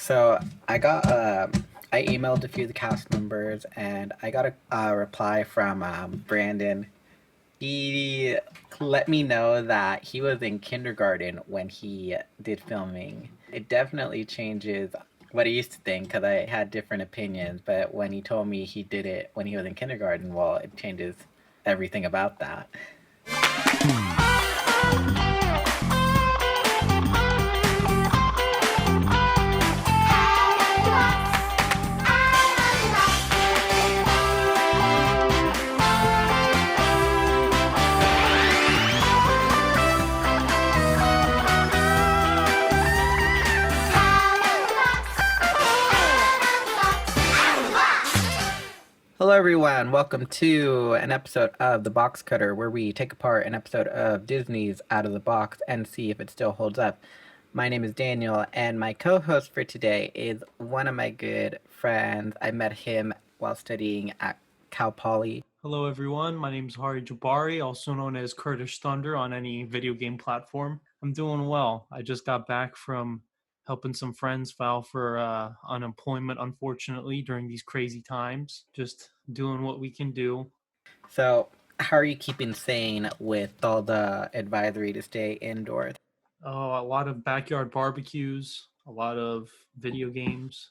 So I emailed a few of the cast members, and I got a reply from Brandon. He let me know that he was in kindergarten when he did filming. It definitely changes what I used to think because I had different opinions. But when he told me he did it when he was in kindergarten, well, it changes everything about that. Hello, everyone. Welcome to an episode of The Box Cutter, where we take apart an episode of Disney's Out of the Box and see if it still holds up. My name is Daniel, and my co-host for today is one of my good friends. I met him while studying at Cal Poly. Hello, everyone. My name is Hari Jabari, also known as Kurdish Thunder on any video game platform. I'm doing well. I just got back from helping some friends file for unemployment, unfortunately, during these crazy times. Just doing what we can do. So, how are you keeping sane with all the advisory to stay indoors? Oh, a lot of backyard barbecues, a lot of video games.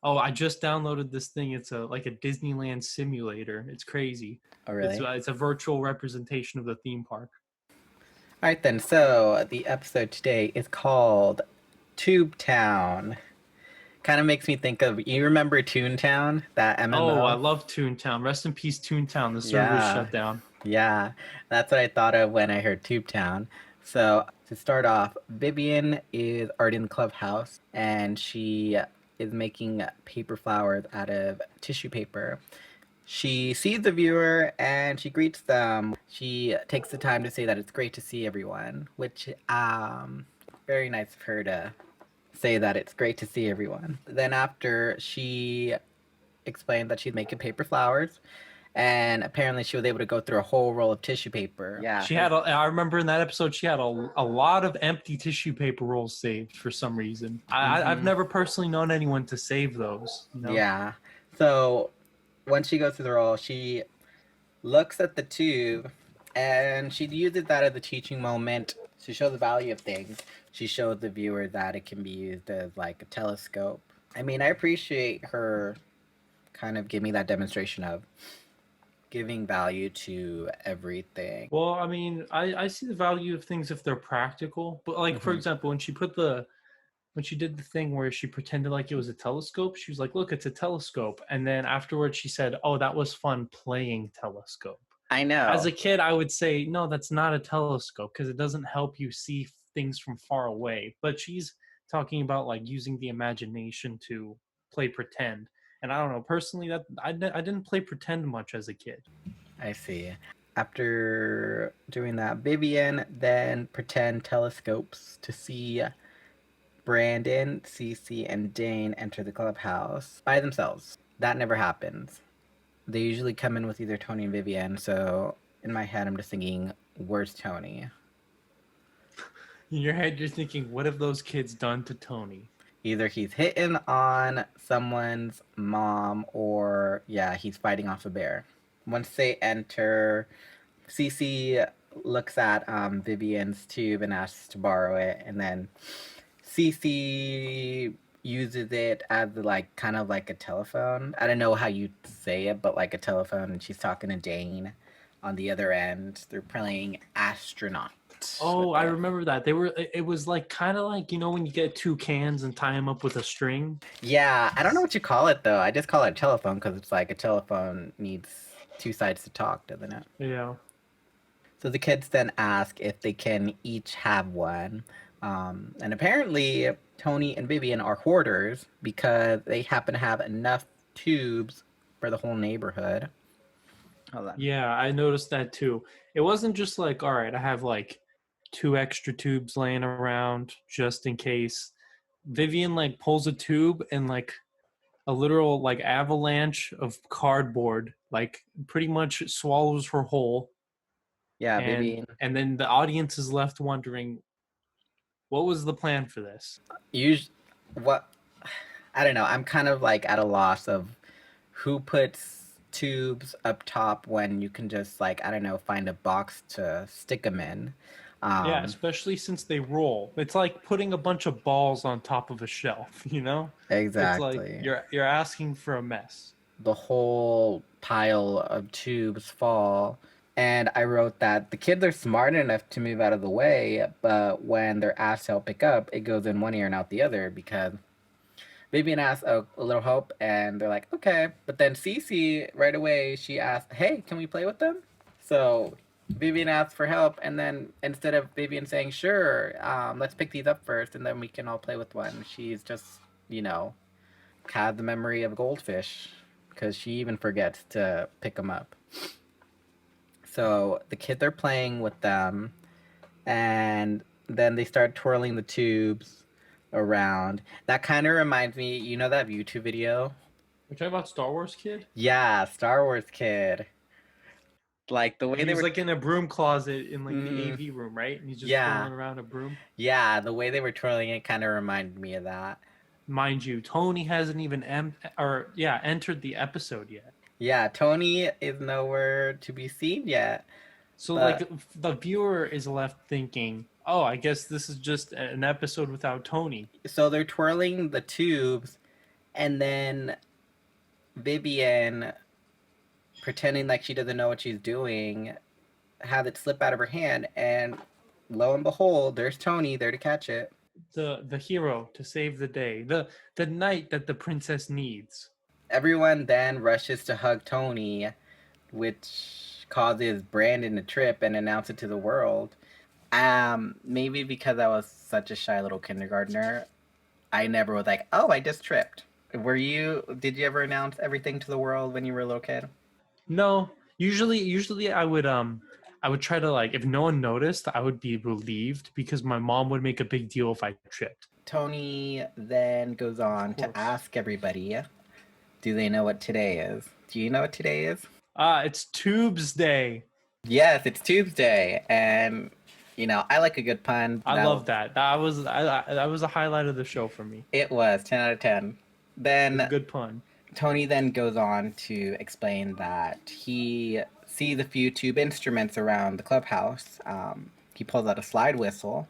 Oh, I just downloaded this thing. It's like a Disneyland simulator. It's crazy. Oh, really? It's a virtual representation of the theme park. All right, then. So, the episode today is called Tube Town. Kind of makes me think of, you remember Toontown, that MMO? Oh, I love Toontown. Rest in peace, Toontown. The servers shut down. Yeah, that's what I thought of when I heard Tube Town. So to start off, Vivian is already in the clubhouse, and she is making paper flowers out of tissue paper. She sees the viewer and she greets them. She takes the time to say that it's great to see everyone, which very nice of her to say that it's great to see everyone. Then after, she explained that she's making paper flowers, and apparently she was able to go through a whole roll of tissue paper. Yeah. I remember in that episode, she had a lot of empty tissue paper rolls saved for some reason. I've never personally known anyone to save those. You know? Yeah. So once she goes through the roll, she looks at the tube, and she uses that as a teaching moment to show the value of things. She shows the viewer that it can be used as like a telescope. I mean, I appreciate her kind of giving that demonstration of giving value to everything. Well, I mean, I see the value of things if they're practical. But like, for example, when she did the thing where she pretended like it was a telescope, she was like, look, it's a telescope. And then afterwards she said, oh, that was fun playing telescope. I know. As a kid, I would say, no, that's not a telescope because it doesn't help you see things from far away. But she's talking about like using the imagination to play pretend. And I don't know, personally, that I didn't play pretend much as a kid. I see. After doing that, Vivian then pretend telescopes to see Brandon, Cece, and Dane enter the clubhouse by themselves. That never happens. They usually come in with either Tony and Vivian, so in my head I'm just thinking, where's Tony? In your head, you're thinking, what have those kids done to Tony? Either he's hitting on someone's mom, or yeah, he's fighting off a bear. Once they enter, Cece looks at Vivian's tube and asks to borrow it, and then Cece uses it as like kind of like a telephone. I don't know how you say it, but like a telephone, and she's talking to Dane on the other end. They're playing astronaut. Oh, I remember that. It was like kind of like, you know, when you get two cans and tie them up with a string. Yeah, I don't know what you call it though. I just call it a telephone because it's like a telephone needs two sides to talk, doesn't it? Yeah. So the kids then ask if they can each have one. And apparently Tony and Vivian are hoarders because they happen to have enough tubes for the whole neighborhood. Hold on. Yeah, I noticed that too. It wasn't just like, all right, I have like 2 extra tubes laying around just in case. Vivian like pulls a tube and like a literal like avalanche of cardboard like pretty much swallows her whole. Yeah, Vivian. And then the audience is left wondering, what was the plan for this? What I don't know. I'm kind of like at a loss of who puts tubes up top when you can just like I don't know find a box to stick them in. Yeah, Um, especially since they roll. It's like putting a bunch of balls on top of a shelf, you know? It's like exactly. you're asking for a mess. The whole pile of tubes fall. And I wrote that the kids are smart enough to move out of the way, but when they're asked to help pick up, it goes in one ear and out the other because Vivian asks a little help, and they're like, okay. But then Cece, right away, she asks, hey, can we play with them? So Vivian asks for help, and then instead of Vivian saying, sure, let's pick these up first, and then we can all play with one, she's just, you know, had the memory of a goldfish because she even forgets to pick them up. So the kids are playing with them, and then they start twirling the tubes around. That kind of reminds me, you know, that YouTube video? We're talking about Star Wars Kid? Yeah, Star Wars kid. Like the way He they was were. like in a broom closet in like the Mm, AV room, right? And he's just yeah, twirling around a broom. yeah, the way they were twirling it kind of reminded me of that. Mind you, Tony hasn't even entered the episode yet. Yeah, Tony is nowhere to be seen yet, So like but the viewer is left thinking, "Oh, I guess this is just an episode without Tony." so they're twirling the tubes, and then Vivian, pretending like she doesn't know what she's doing, has it slip out of her hand, and lo and behold, there's Tony there to catch it. The hero to save the day, the knight that the princess needs. Everyone then rushes to hug Tony, which causes Brandon to trip and announce it to the world. Maybe because I was such a shy little kindergartner, I never was like, "Oh, I just tripped." Were you? Did you ever announce everything to the world when you were a little kid? No, usually I would try to like if no one noticed, I would be relieved because my mom would make a big deal if I tripped. Tony then goes Of on to course. ask everybody, "Do they know what today is? Do you know what today is?" Ah, it's Tubes Day. Yes, it's Tuesday, and you know I like a good pun. I love that. That was a highlight of the show for me. It was 10 out of 10. It was a Then good pun. Tony then goes on to explain that he sees a few tube instruments around the clubhouse. He pulls out a slide whistle,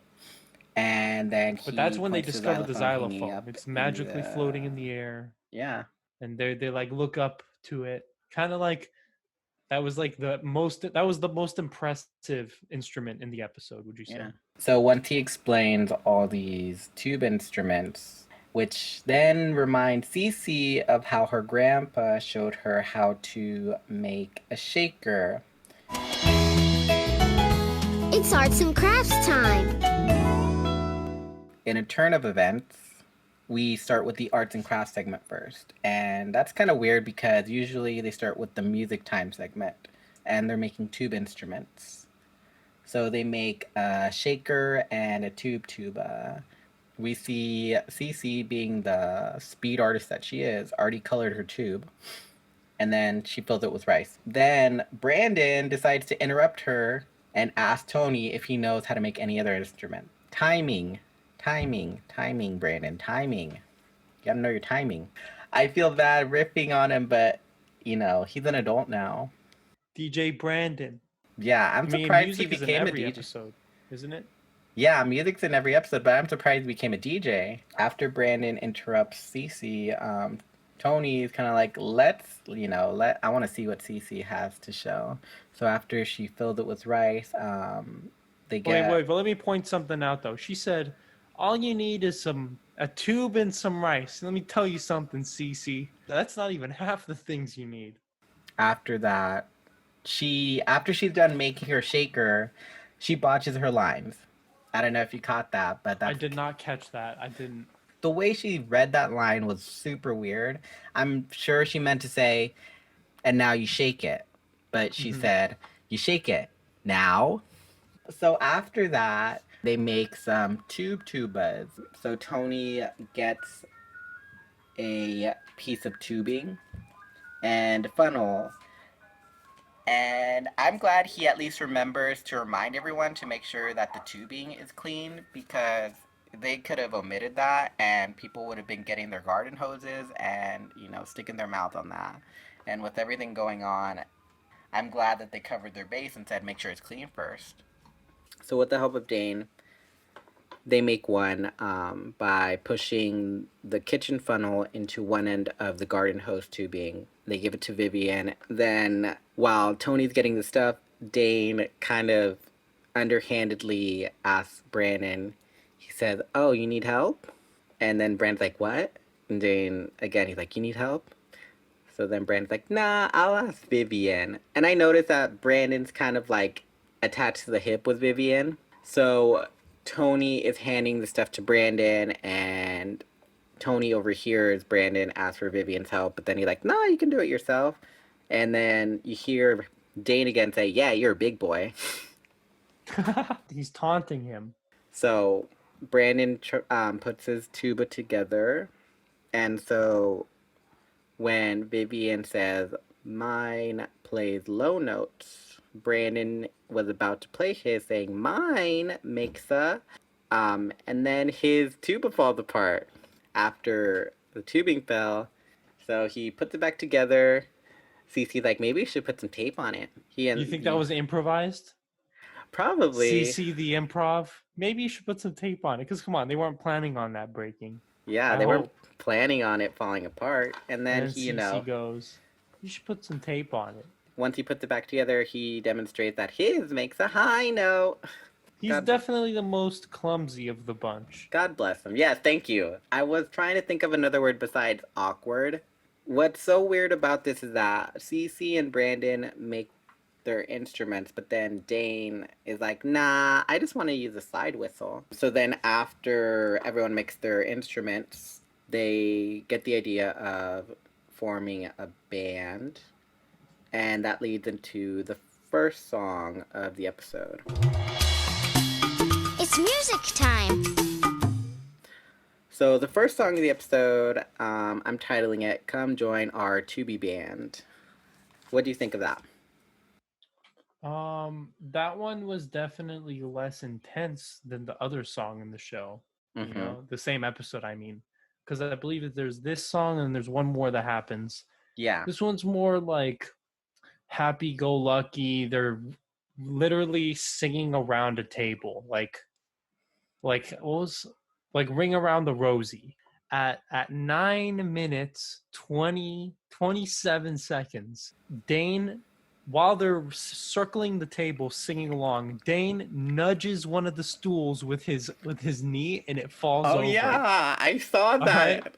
and then But that's he when they points to the discover the xylophone hanging xylophone. up It's in magically floating the. in the air, Yeah, and they like look up to it, kind of like that was the most impressive instrument in the episode. Would you yeah. say? So once he explains all these tube instruments, which then reminds Cece of how her grandpa showed her how to make a shaker. It's arts and crafts time. In a turn of events, we start with the arts and crafts segment first. And that's kind of weird because usually they start with the music time segment and they're making tube instruments. So they make a shaker and a tube tuba. We see Cece, being the speed artist that she is, already colored her tube and then she fills it with rice. Then Brandon decides to interrupt her and ask Tony if he knows how to make any other instrument. Timing, timing, Brandon, timing. You gotta know your timing. I feel bad riffing on him, but you know, he's an adult now. DJ Brandon. Yeah, I'm I mean, surprised he music is in became a every DJ. episode, isn't it? Yeah, music's in every episode, but I'm surprised he became a DJ. After Brandon interrupts Cece, Tony's kind of like, I want to see what Cece has to show. So after she filled it with rice, they get. Wait, but let me point something out though. She said, "All you need is a tube and some rice." Let me tell you something, Cece. That's not even half the things you need. After that, after she's done making her shaker, she botches her lines. I don't know if you caught that, but I that's did not catch that. I didn't. the way she read that line was super weird. I'm sure she meant to say, and now you shake it. But she Hmm. said, you shake it now. So after that, they make some tube tubas. So Tony gets a piece of tubing and funnel. And I'm glad he at least remembers to remind everyone to make sure that the tubing is clean because They could have omitted that, and people would have been getting their garden hoses and sticking their mouth on that. And with everything going on, I'm glad that they covered their base and said make sure it's clean first. So with the help of Dane, they make one by pushing the kitchen funnel into one end of the garden hose tubing. They give it to Vivian. Then, while Tony's getting the stuff, Dane kind of underhandedly asks Brandon, he says, "Oh, you need help?" And then Brandon's like, "What?" And Dane, again, he's like, "You need help?" So then Brandon's like, "Nah, I'll ask Vivian." And I noticed that Brandon's kind of like attached to the hip with Vivian. So Tony is handing the stuff to Brandon, and Tony overhears Brandon ask for Vivian's help, but then he's like, "No, you can do it yourself." And then you hear Dane again say, "Yeah, you're a big boy." He's taunting him. So Brandon puts his tuba together, and so when Vivian says, "Mine plays low notes," Brandon was about to play his, saying, "Mine makes a," and then his tuba falls apart after the tubing fell. So he puts it back together. Cece's like, maybe you should put some tape on it. You think that was improvised? Probably. CC the improv. Maybe you should put some tape on it, because come on, they weren't planning on that breaking. Yeah, they weren't planning on it falling apart. And then he, CC goes, "You should put some tape on it." Once he puts it back together, he demonstrates that his makes a high note. He's definitely the most clumsy of the bunch. God bless him. Yes, thank you. I was trying to think of another word besides awkward. What's so weird about this is that Cece and Brandon make their instruments, but then Dane is like, "Nah, I just want to use a side whistle." So then after everyone makes their instruments, they get the idea of forming a band, and that leads into the first song of the episode. It's music time. So the first song of the episode, I'm titling it "Come Join Our Tubi Band." What do you think of that? That one was definitely less intense than the other song in the show. Mm-hmm. You know, the same episode, I mean. Because I believe that there's this song and there's one more that happens. Yeah. This one's more like happy-go-lucky. They're literally singing around a table. Like what was like Ring Around the Rosie. At 9 minutes 27 seconds, Dane, while they're circling the table singing along, Dane nudges one of the stools with his knee and it falls over. Oh yeah, I saw that. Right?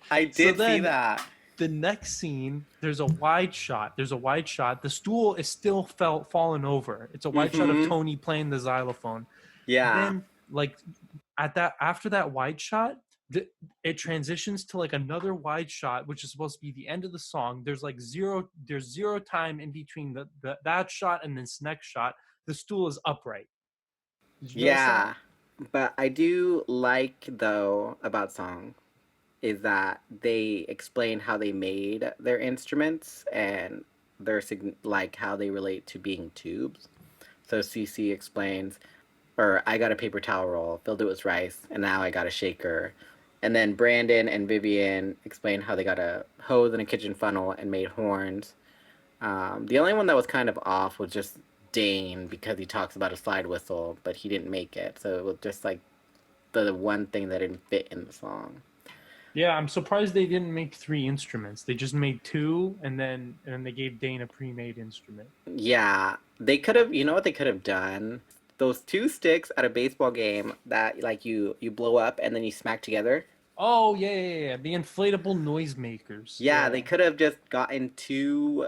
I did see that. The next scene, there's a wide shot. The stool is still fallen over. It's a wide shot of Tony playing the xylophone. Yeah. Then like after that wide shot, it transitions to like another wide shot, which is supposed to be the end of the song. There's zero time in between that shot and this next shot. The stool is upright. Yeah, but I do like though about song is that they explain how they made their instruments and their like how they relate to being tubes. So Cece explains, or I got a paper towel roll, filled it with rice, and now I got a shaker. And then Brandon and Vivian explained how they got a hose and a kitchen funnel and made horns. The only one that was kind of off was just Dane, because he talks about a slide whistle, but he didn't make it. So it was just like the one thing that didn't fit in the song. Yeah, I'm surprised they didn't make 3 instruments. They just made 2, and then they gave Dane a pre-made instrument. Yeah, they could have. You know what they could have done? Those 2 sticks at a baseball game that like you blow up and then you smack together. Oh yeah. The inflatable noisemakers. Yeah, they could have just gotten 2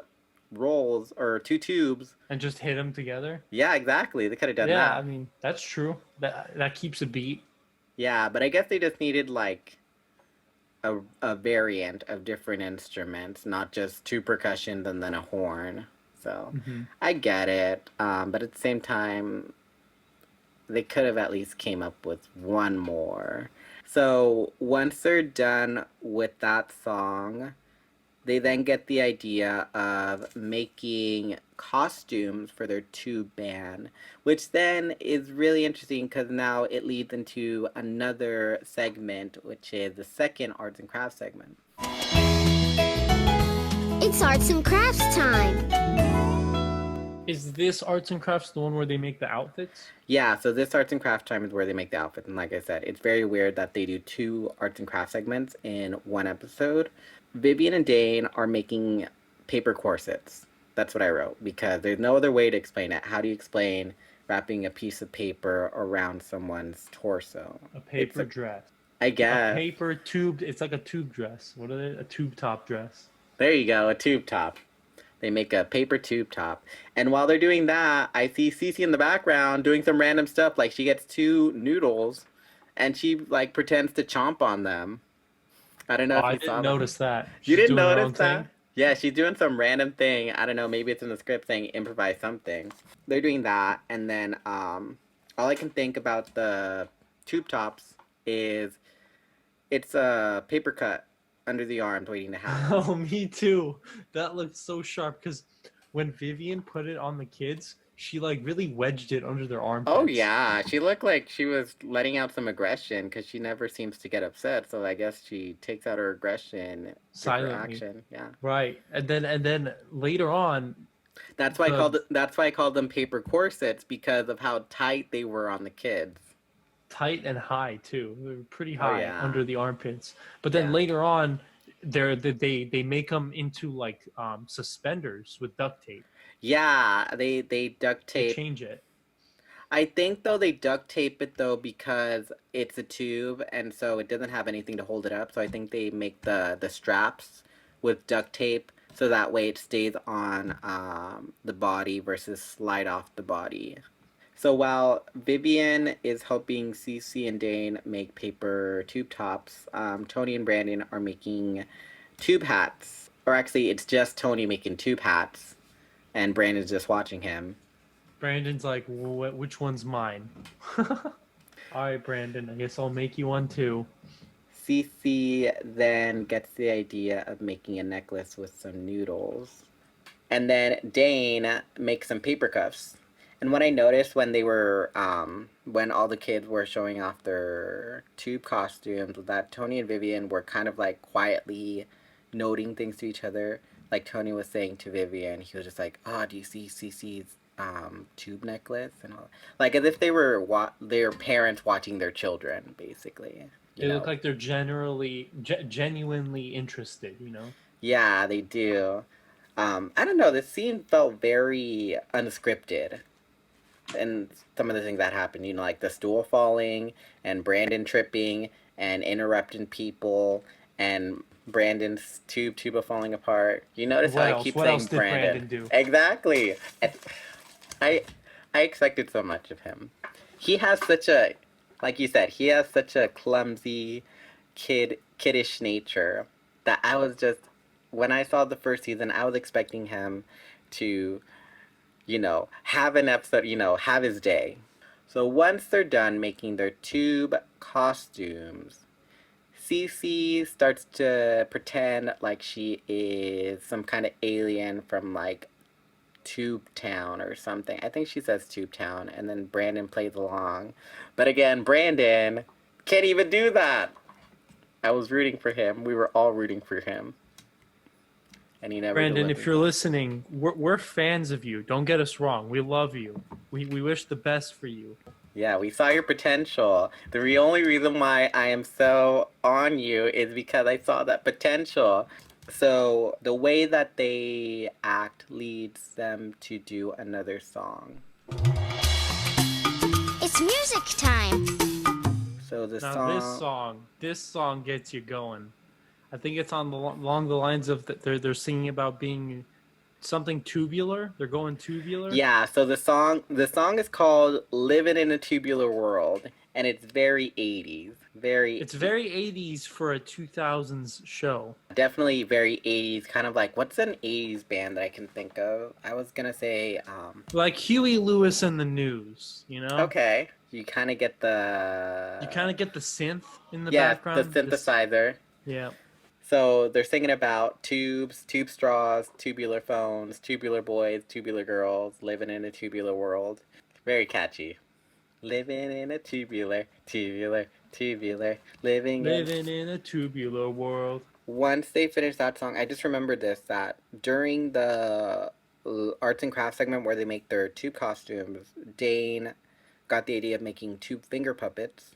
rolls or 2 tubes and just hit them together. Yeah, exactly. They could have done that. Yeah, I mean that's true. That keeps a beat. Yeah, but I guess they just needed like a variant of different instruments, not just 2 percussions and then a horn. So I get it, but at the same time, they could have at least came up with one more. So once they're done with that song, They then get the idea of making costumes for their tube band, which then is really interesting because now it leads into another segment, which is the second arts and crafts segment. It's arts and crafts time. Is this arts and crafts the one where they make the outfits? Yeah, so this arts and crafts time is where they make the outfits, and like I said, it's very weird that they do two arts and crafts segments in one episode. Vivian and Dane are making paper corsets. That's what I wrote because there's no other way to explain it. How do you explain wrapping a piece of paper around someone's torso? A paper dress. I guess. A paper tube. It's like a tube dress. What are they? A tube top dress. There you go, a tube top. They make a paper tube top. And while they're doing that, I see Cece in the background doing some random stuff. Like she gets two noodles and she like pretends to chomp on them. I don't know if I you saw didn't notice that. You She's didn't doing her own notice that? thing? Yeah, she's doing some random thing. I don't know, maybe it's in the script saying improvise something. They're doing that, and then all I can think about the tube tops is it's a paper cut under the arms waiting to happen. Oh, me too. That looked so sharp because when Vivian put it on the kids, she like really wedged it under their armpits. Oh yeah, she looked like she was letting out some aggression because she never seems to get upset. So I guess she takes out her aggression through her Silently. action. Yeah, Right, and then later on, that's why I called them paper corsets because of how tight they were on the kids. tight and high too. They were pretty high yeah. under the armpits. But then Yeah. later on, they make them into like suspenders with duct tape. Yeah, they duct They tape. change it. I think though they duct tape it though because it's a tube and so it doesn't have anything to hold it up. So I think they make the straps with duct tape so that way it stays on the body versus slide off the body. So while Vivian is helping Cece and Dane make paper tube tops, Tony and Brandon are making tube hats. Or actually, it's just Tony making tube hats, and Brandon's just watching him. Brandon's like, which one's mine? All right, Brandon, I guess I'll make you one too. Cece then gets the idea of making a necklace with some noodles. And then Dane makes some paper cuffs. And what I noticed when they were, when all the kids were showing off their tube costumes, was that Tony and Vivian were kind of like quietly noting things to each other. Like Tony was saying to Vivian, he was just like, "Oh, do you see Cece's tube necklace?" And all, like as if they were their parents watching their children, basically. They look like they're genuinely interested, you know? Yeah, they do. I don't know. This scene felt very unscripted. And some of the things that happened, you know, like the stool falling and Brandon tripping and interrupting people and Brandon's tuba falling apart. You notice how I keep what saying else did Brandon do? Exactly. I expected so much of him. He has such a, like you said, he has such a clumsy, kiddish nature that I was just, when I saw the first season, I was expecting him to, you know, have an episode, you know, have his day. So once they're done making their tube costumes, Cece starts to pretend like she is some kind of alien from like Tube Town or something. I think she says Tube Town, and then Brandon plays along. But again, Brandon can't even do that. I was rooting for him. We were all rooting for him. And he never Brandon, delivered. if you're listening, we're fans of you. Don't get us wrong. We love you. We wish the best for you. Yeah, we saw your potential. The only reason why I am so on you is because I saw that potential. So the way that they act leads them to do another song. It's music time. So the Now this song gets you going. I think it's along the lines of that they're singing about being something tubular. They're going tubular. Yeah, so the song is called "Living in a Tubular World," and it's very 80s. It's very 80s for a 2000s show. Definitely very 80s, kind of like, what's an 80s band that I can think of? I was gonna say like Huey Lewis and the News, you know? Okay. You kind of get the synth in the background. The synthesizer. Yeah. So they're singing about tubes, tube straws, tubular phones, tubular boys, tubular girls, living in a tubular world. Very catchy. Living in a tubular, living in. Living in a tubular world. Once they finished that song, I just remembered this that during the arts and crafts segment where they make their tube costumes, Dane got the idea of making tube finger puppets,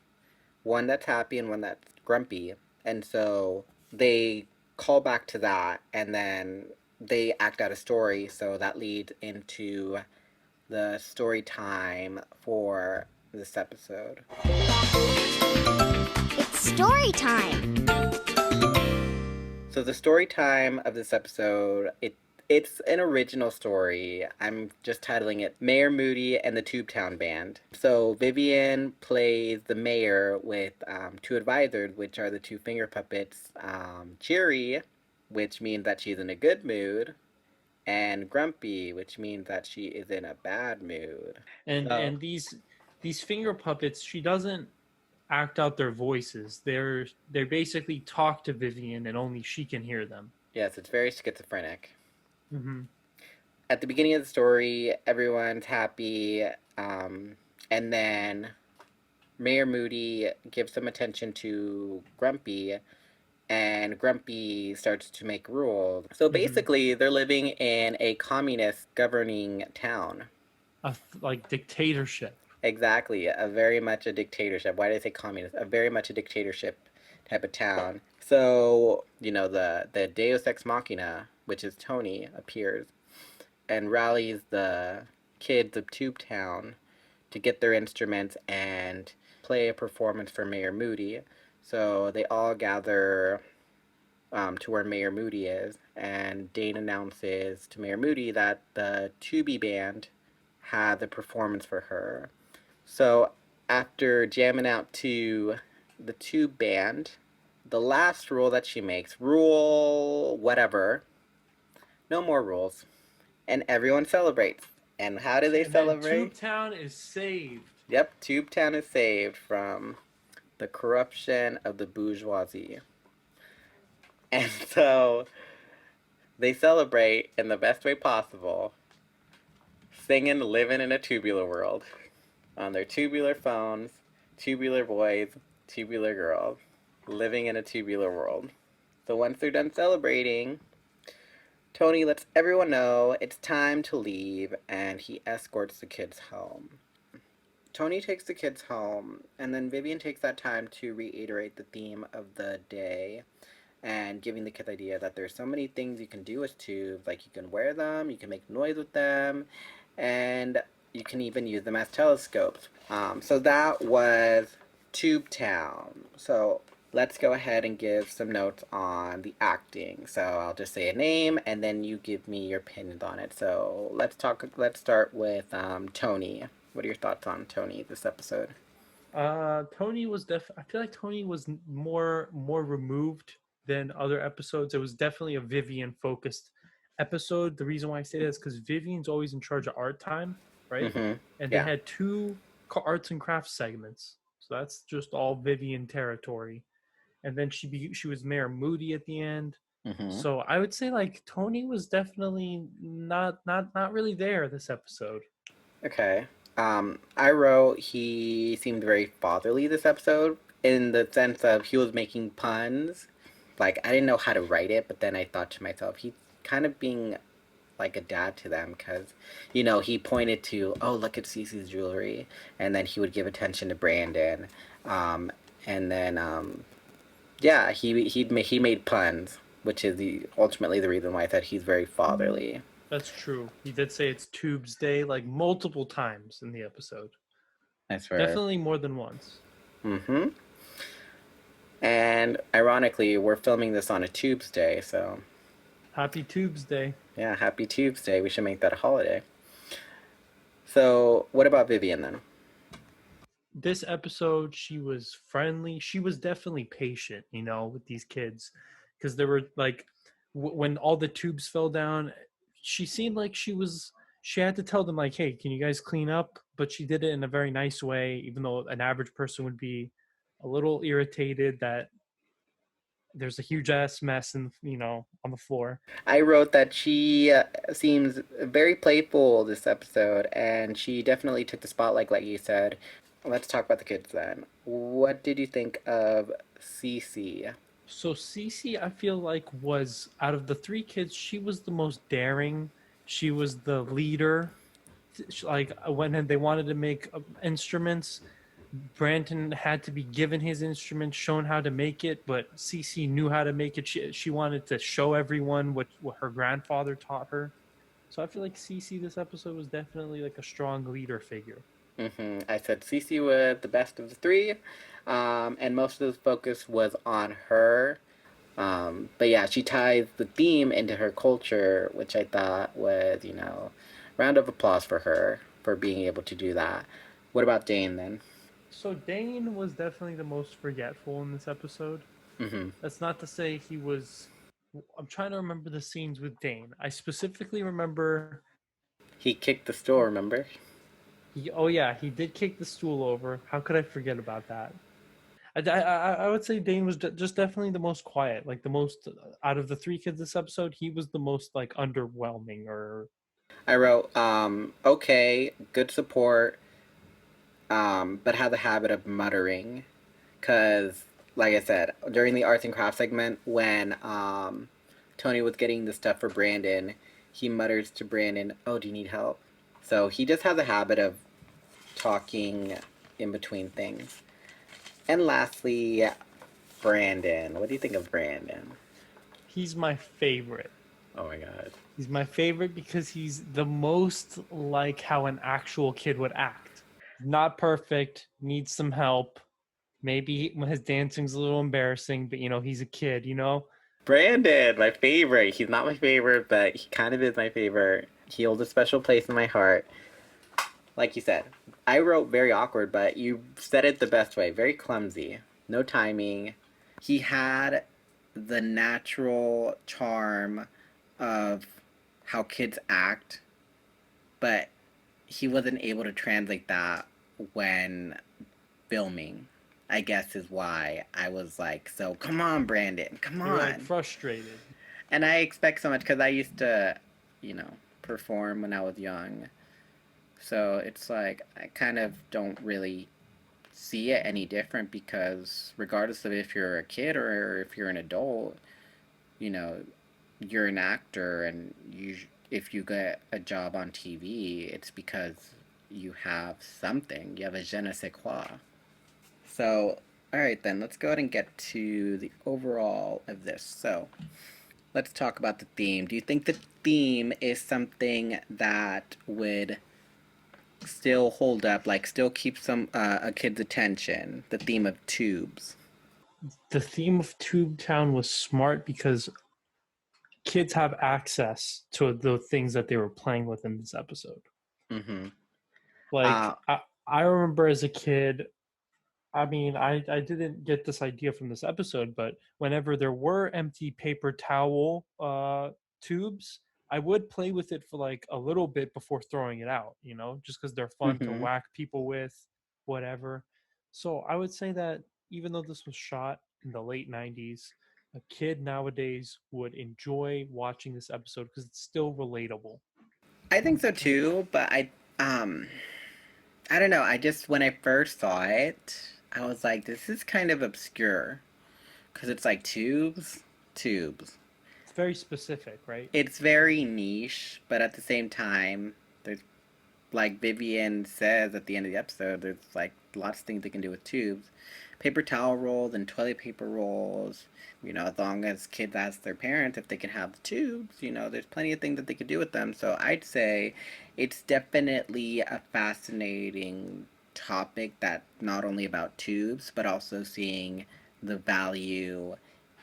one that's happy and one that's grumpy. And so they call back to that and then they act out a story. So that leads into the story time for this episode. It's story time. So the story time of this episode, it's an original story. I'm just titling it Mayor Moody and the Tubetown Band. So Vivian plays the mayor with two advisors, which are the two finger puppets, Cheery, which means that she's in a good mood, and Grumpy, which means that she is in a bad mood. And these finger puppets, she doesn't act out their voices. They basically talk to Vivian, and only she can hear them. Yes, it's very schizophrenic. Mm-hmm. At the beginning of the story, everyone's happy, and then Mayor Moody gives some attention to Grumpy, and Grumpy starts to make rules. So basically, they're living in a communist governing town. Like dictatorship. Exactly, very much a dictatorship. Why did I say communist? A very much a dictatorship type of town. So, the Deus Ex Machina, which is Tony, appears and rallies the kids of Tube Town to get their instruments and play a performance for Mayor Moody. So they all gather to where Mayor Moody is, and Dane announces to Mayor Moody that the Tubie Band had the performance for her. So after jamming out to the Tube Band, the last rule that she makes, rule whatever, no more rules, and everyone celebrates. And how do they celebrate? Tubetown is saved. Yep, Tubetown is saved from the corruption of the bourgeoisie. And so they celebrate in the best way possible, singing Living in a Tubular World on their tubular phones, tubular boys, tubular girls, living in a tubular world. So once they're done celebrating, Tony lets everyone know it's time to leave, and he escorts the kids home. Tony takes the kids home, and then Vivian takes that time to reiterate the theme of the day and giving the kids the idea that there's so many things you can do with tubes. Like you can wear them, you can make noise with them, and you can even use them as telescopes. So that was Tubetown. So let's go ahead and give some notes on the acting. So I'll just say a name, and then you give me your opinions on it. So let's start with Tony. What are your thoughts on Tony this episode? Tony was I feel like Tony was more removed than other episodes. It was definitely a Vivian focused episode. The reason why I say that is because Vivian's always in charge of art time, right? Mm-hmm. And they had two arts and crafts segments, so that's just all Vivian territory. And then she was Mayor Moody at the end. Mm-hmm. So I would say like Tony was definitely not really there this episode. Okay. I wrote he seemed very fatherly this episode in the sense of he was making puns. Like, I didn't know how to write it, but then I thought to myself, he's kind of being like a dad to them because, he pointed to, oh, look at Cece's jewelry, and then he would give attention to Brandon. And then, he made puns, which is ultimately the reason why I said he's very fatherly. That's true. He did say it's Tubes Day like multiple times in the episode. I swear. Definitely more than once. Mm-hmm. And ironically, we're filming this on a Tubes Day, so... Happy Tubes Day. Yeah, happy Tubes Day. We should make that a holiday. So, what about Vivian then? This episode, she was friendly. She was definitely patient, with these kids. Because there were, like, when all the tubes fell down, she seemed like she had to tell them, like, hey, can you guys clean up? But she did it in a very nice way, even though an average person would be a little irritated that there's a huge ass mess in on the floor. I wrote that she seems very playful this episode, and she definitely took the spotlight, like you said. Let's talk about the kids then. What did you think of Cece? So Cece, I feel like, was out of the three kids, she was the most daring. She was the leader. Like when they wanted to make instruments, Brandon had to be given his instrument, shown how to make it, but Cece knew how to make it. She wanted to show everyone what her grandfather taught her. So I feel like Cece this episode was definitely like a strong leader figure. I said Cece was the best of the three, and most of the focus was on her. But yeah, she ties the theme into her culture, which I thought was, round of applause for her for being able to do that. What about Dane then? So Dane was definitely the most forgetful in this episode. Mm-hmm. That's not to say he was. I'm trying to remember the scenes with Dane. I specifically remember He kicked the stool, remember? oh yeah, he did kick the stool over. How could I forget about that? I would say Dane was just definitely the most quiet, like the most out of the three kids this episode. He was the most like underwhelming, or I wrote, okay, good support, but had the habit of muttering. Because, like I said, during the arts and crafts segment, when Tony was getting the stuff for Brandon, he mutters to Brandon, "Oh, do you need help?" So he just has a habit of talking in between things. And lastly, Brandon. What do you think of Brandon? he's my favorite. Oh my god. He's my favorite because he's the most like how an actual kid would act. Not perfect, needs some help. Maybe his dancing's a little embarrassing, but he's a kid. Brandon, my favorite. He's not my favorite, but he kind of is my favorite. He holds a special place in my heart. Like you said, I wrote very awkward, but you said it the best way. Very clumsy. No timing. He had the natural charm of how kids act, but he wasn't able to translate that when filming. I guess is why I was like, so come on, Brandon, come You're like on. frustrated. And I expect so much because I used to, perform when I was young. So it's like I kind of don't really see it any different because regardless of if you're a kid or if you're an adult, you know, you're an actor and if you get a job on TV, it's because you have something. You have a je ne sais quoi. So, all right then, let's go ahead and get to the overall of this. So, let's talk about the theme. Do you think the theme is something that would still hold up, like still keep some a kid's attention? The theme of tubes. The theme of Tube Town was smart because kids have access to the things that they were playing with in this episode. Mm-hmm. Like I remember as a kid, I mean, I didn't get this idea from this episode, but whenever there were empty paper towel tubes, I would play with it for like a little bit before throwing it out, just because they're fun to Mm-hmm. whack people with, whatever. So I would say that even though this was shot in the late 90s, a kid nowadays would enjoy watching this episode because it's still relatable. I think so too, but um I don't know. I just when I first saw it, I was like, this is kind of obscure because it's like tubes. It's very specific, right? It's very niche, but at the same time, there's like Vivian says at the end of the episode, there's like lots of things they can do with tubes. Paper towel rolls and toilet paper rolls. As long as kids ask their parents if they can have the tubes, there's plenty of things that they could do with them. So I'd say it's definitely a fascinating topic that not only about tubes, but also seeing the value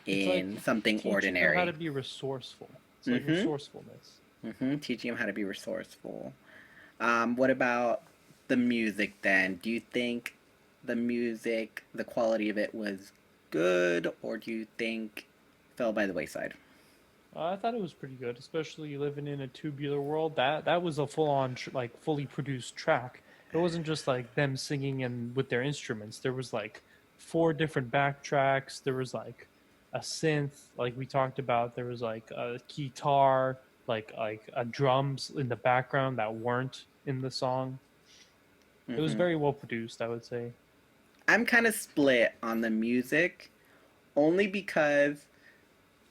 It's like in something teaching them how to ordinary. be resourceful. It's like Mm-hmm. resourcefulness. Mm-hmm. Teaching them how to be resourceful. What about the music then? Do you think the music, the quality of it was good, or do you think fell by the wayside? I thought it was pretty good, especially living in a tubular world. That was a full on like fully produced track. It wasn't just like them singing and with their instruments. There was like four different backtracks. There was like a synth, like we talked about. There was like a guitar, like drums in the background that weren't in the song. It was Hmm. very well produced, I would say. I'm kind of split on the music, only because,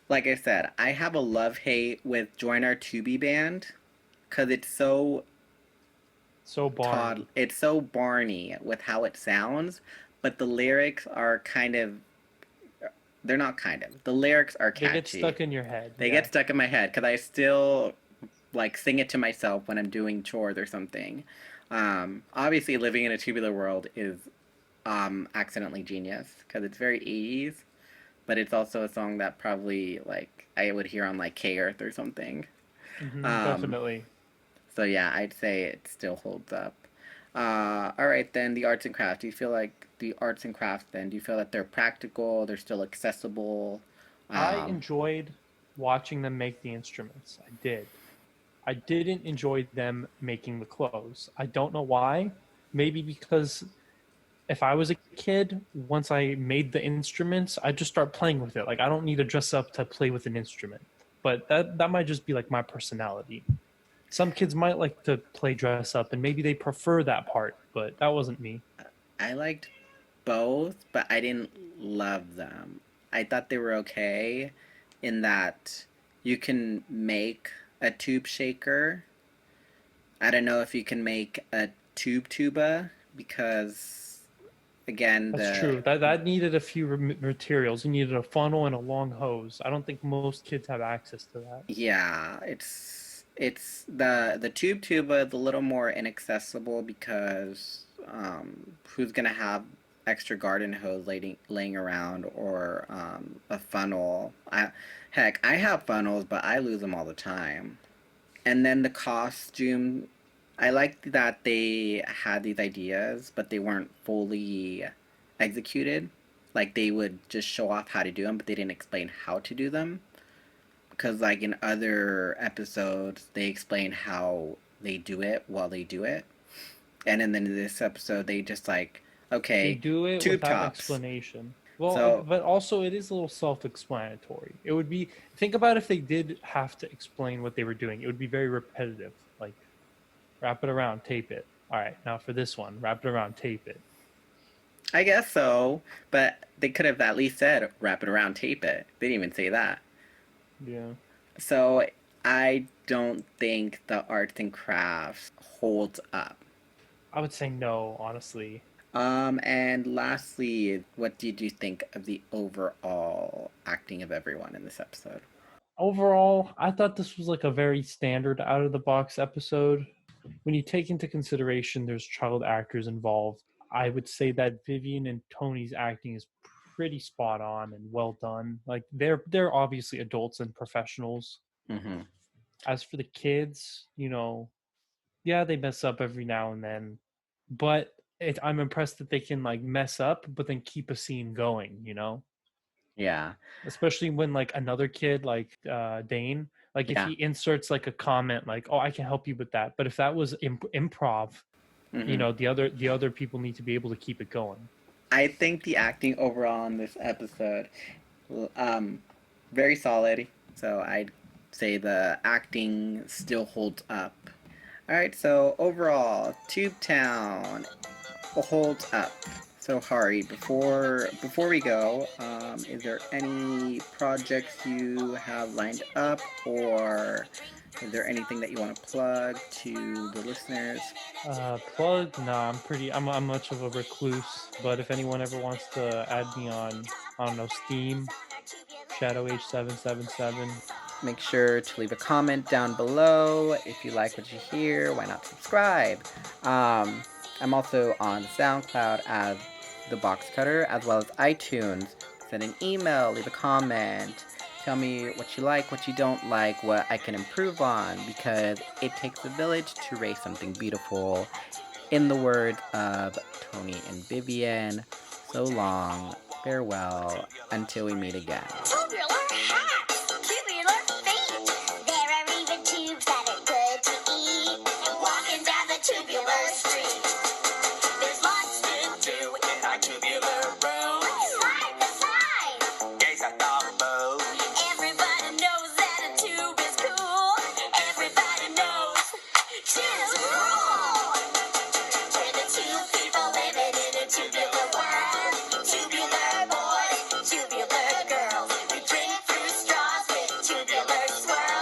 like I said, I have a love hate with Join Our Tubi Band because So Barney. it's so Barney with how it sounds, but the lyrics are kind of, they're not kind of. The lyrics are They get catchy. stuck in your head. They Yeah. get stuck in my head because I still like sing it to myself when I'm doing chores or something. Obviously, living in a tubular world is accidentally genius because it's very 80s, but it's also a song that probably like I would hear on like K Earth or something. Um, Definitely. so yeah, I'd say it still holds up. All right, then the arts and crafts. Do you feel like the arts and crafts? Then do you feel that they're practical? They're still accessible? I Um, enjoyed watching them make the instruments. I did. I didn't enjoy them making the clothes. I don't know why. Maybe because if I was a kid, once I made the instruments, I'd just start playing with it. Like I don't need to dress up to play with an instrument. But that might just be like my personality. Some kids might like to play dress up and maybe they prefer that part, but that wasn't me. I liked both, but I didn't love them. I thought they were okay in that you can make a tube shaker. I don't know if you can make a tuba because again That's the true. That needed a few materials. You needed a funnel and a long hose. I don't think most kids have access to that. yeah, it's the tube tuba is a little more inaccessible because who's gonna have extra garden hose laying around or a funnel? I have funnels, but I lose them all the time. And then the costume, I liked that they had these ideas, but they weren't fully executed. Like they would just show off how to do them, but they didn't explain how to do them. Because like in other episodes, they explain how they do it while they do it, and then in this episode, they just like, They okay, do it tube without tops. explanation. Well, So but also it is a little self-explanatory. It would be think about if they did have to explain what they were doing. It would be very repetitive. Like wrap it around, tape it. All right, now for this one, wrap it around, tape it. I guess so, but they could have at least said wrap it around, tape it. They didn't even say that. Yeah. So I don't think the arts and crafts holds up. I would say no, honestly. And lastly, what did you think of the overall acting of everyone in this episode? Overall, I thought this was like a very standard out of the box episode. When you take into consideration there's child actors involved, I would say that Vivian and Tony's acting is pretty spot on and well done. Like they're obviously adults and professionals. Mm-hmm. As for the kids, yeah, they mess up every now and then, but I'm impressed that they can like mess up, but then keep a scene going. Yeah, Especially when like another kid like Dane, like if yeah. he inserts like a comment like, oh, I can help you with that, but if that was improv, Mm-hmm. the other people need to be able to keep it going. I think the acting overall in this episode, um, very solid. So I'd say the acting still holds up. All right. So overall, Tube Town holds up. So Hari, before we go, is there any projects you have lined up, or is there anything that you want to plug to the listeners? Plug? Nah, I'm much of a recluse. But if anyone ever wants to add me on, I don't know, Steam, Shadow H777. Make sure to leave a comment down below if you like what you hear. Why not subscribe? I'm also on SoundCloud as the Box Cutter, as well as iTunes. Send an email, leave a comment. Tell me what you like, what you don't like, what I can improve on, because it takes a village to raise something beautiful. In the words of Tony and Vivian, so long, farewell, until we meet again. Tubular hats, tubular feet. There are even tubes that are good to eat. Walking down the tubular street. There's lots to do in our tubular room. Side to side. Gaze at the circular swirl.